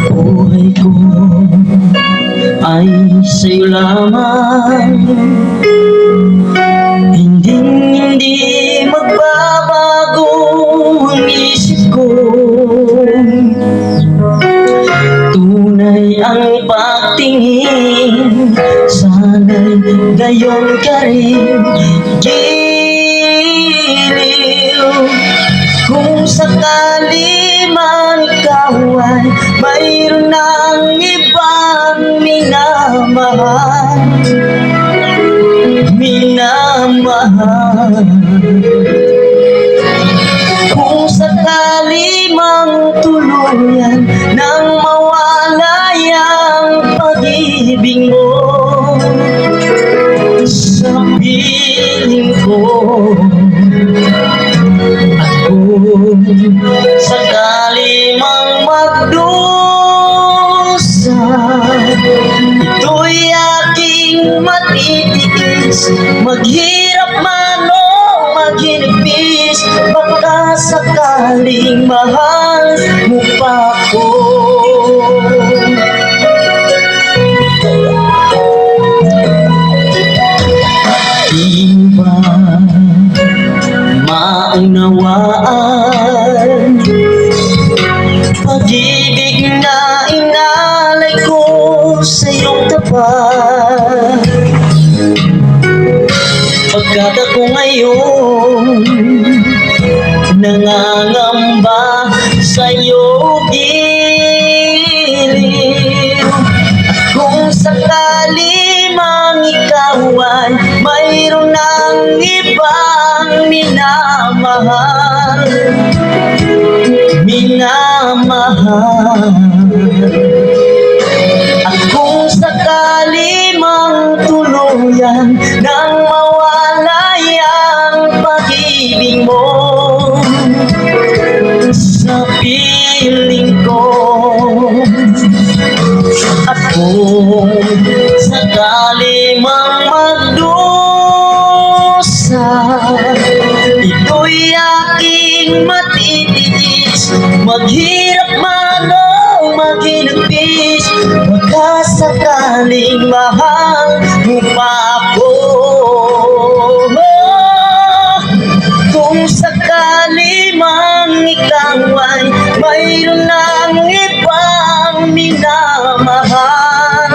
Buhay ko ay sa'yo lamang, hindi magbabago ang isip ko. Tunay ang pagtingin, sana'y gayon ka rin giliw. Kung sakali man ikaw ay mayroon ng ibang minamahal, kung sakali mang tuluyan nang mawala ang pag-ibig mo sa piling ko, kung sakali mang magdusa, ito'y aking matitiis. Maghirap man o maghinipis, baka sakaling mahal mo pa ko. Di ba maunawaan pag-ibig na inalay ko sa iyong tapat? Pagkat ako ngayon nangangamba sa iyong gilid. Kung sakali mang ikaw ay mayroon ng ibang minamahal, at kung sakali mang tuluyan nang mawala ang pag-ibig mo sa piling ko, at kung sakali mang magdusa, ito'y aking matitiis. Maghirap man o maghinipis, baka sakaling mahal mo pa ako. Kung sakali mang ikaw ay mayroon ng ibang minamahal,